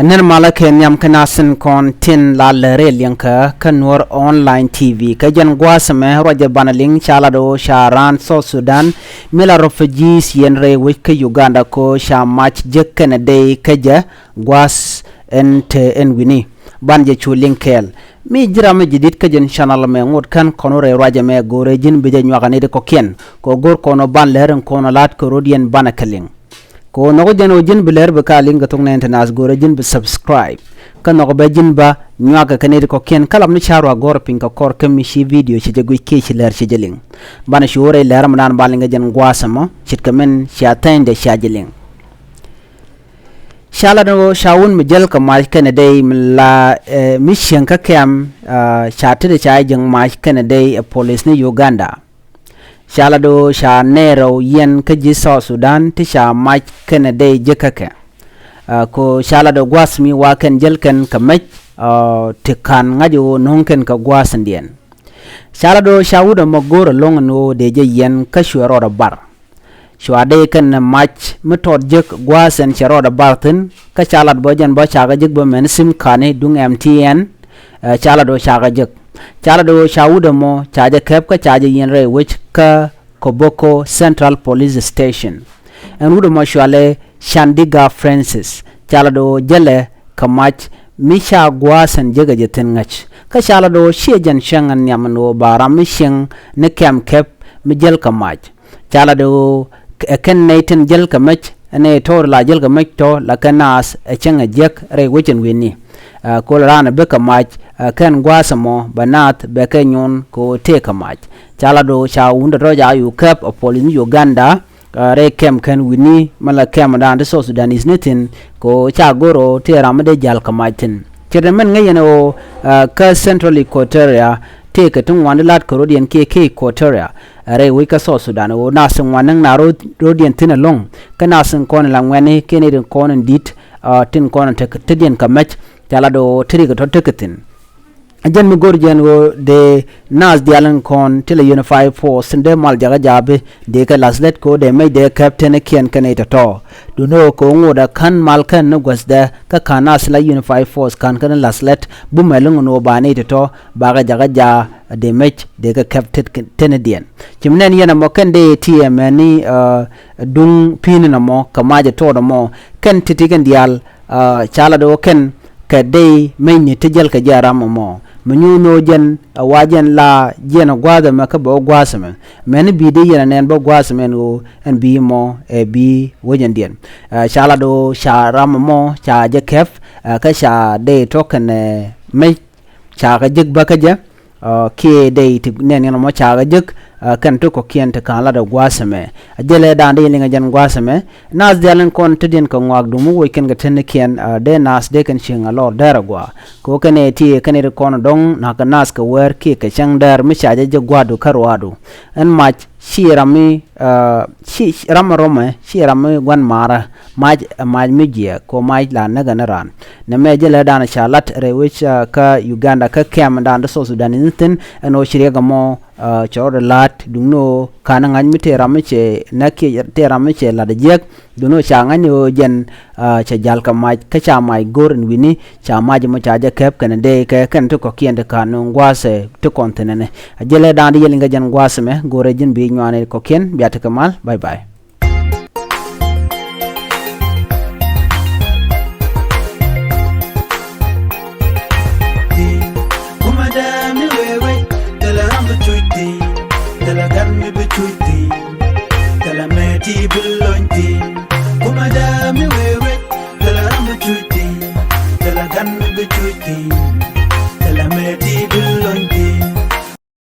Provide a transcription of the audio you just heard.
Nen malaken yam kanasin kon tin la lere lianka kanwar online TV kajan gwasame roje banaling chalado sharan South Sudan mila refugees yenre wike Uganda ko sha match jekkene day kaja gwas ente enwini banje chulinkel mi jirame jidit kajen channel me ngot kan konore roje me gore jin bije nyagane de ko ken ko gor kono ban leren kono lat ko rodien banakaling ko nogo jeno jin biler be kaling gatong na internet gore jin be subscribe kan nogo be jin ba nyaga kanede ko ken kalam ni charwa gor pinka kor kemi shi video ci jagu ke ci ler ci jeling bana shi wore ler man balinga jen gwasamo cit kamen shi atende shi jeling shala no shawun mi jel ka ma kana dai la mission ka kam chatide cha jeng ma kana dai police ni Uganda shala do sha nero yen ka ji South Sudan ti sha ma kana dai jekaka ko shala do gwasmi wa kan jelkan kamaj te kan ngajo nonken ka gwasan dien shala do shawuda magoro longno de je yen ka shwaro da bar shwade kan match metod jek gwasan sharo da bartin ka shala do jan ba chaga jek bo men sim kane dung MTN shala do chaga jek chala do shawuda mo chaja kep ka chaja yen re which ka Koboko Central Police Station en wudo mo shwale Shandiga Francis chala do jele kamach misha gwasan jega jeten ngach ka shala do shejan shangan yamno baram sheng ne kem kep mi jel kamach chala do ken neten jel kamach ne tor la jel kamach to la kanas chenga jek re wechen wini ko rana be kamach ken gwasamo banat be kenyon ko te kamach chala do sha unda roja yu kep a police Uganda re kem ken wini mala kem da de South Sudanese nitin ko cha goro te ramade jal kamatin cheremen ngayeno ka Central Equatoria te ka tun wan lat ko rodien ke Equatoria re wi ka South Sudan o nasin wanan na rodien tin long kana sin kon la ngene kene den kon dit tin kon te tedien kamach chala do tri ko teketin ajan mi gorjen wo de nas dialan kon tele Unified Force de mal jaga jabe de ka laslet ko de mai de captain ken kaneta to do no ko ngoda kan mal kan no gosda ka kanas la Unified Force kan kan laslet bu melung no bane to baga jaga ja de match de ka captain tenedian chimnen yana mo kan de TM ni dung pin na mo kamaje to do mo kan titigen dial chala do ken ka de mai ni tejal ka jaram mo menyuno jen wajen la jena gwada maka bo gwasame men bi de yana nen bo gwasame no en bi mo e bi wojen dien shala do sharam mo cha je kef ka sha de token me cha ga jig ba ka je ke de ti nen no mo cha ga jig kan to ko kien te kan la do gwasame jele dande linga jan gwasame nas delen kon tidin ko ngwag du mu ken ga ten kien de nas de kan shinga lor dara gwa ko kane ti kane re kon dong na ka nas ka wer ki ka chang dar mi chaje je gwadu karwadu en mach shirami shi ramarome shirami gwan mara maj mi je ko maj la naga naran na me jele dana shalat re which ka Uganda ka kem dan so Sudan inten eno shirega mo chor lat dungno kana ngany mi teramiche nake teramiche la de jek duno changa ni jen cha jal ka maj ka cha mai goren wini cha maj mo cha je kep kana de ka kan to ko kiende kanu ngwase to kontenene jele dan yeli nga jen ngwase me gore jin bi nyane ko ken biata kamal bye bye Tell me be tweety, tell me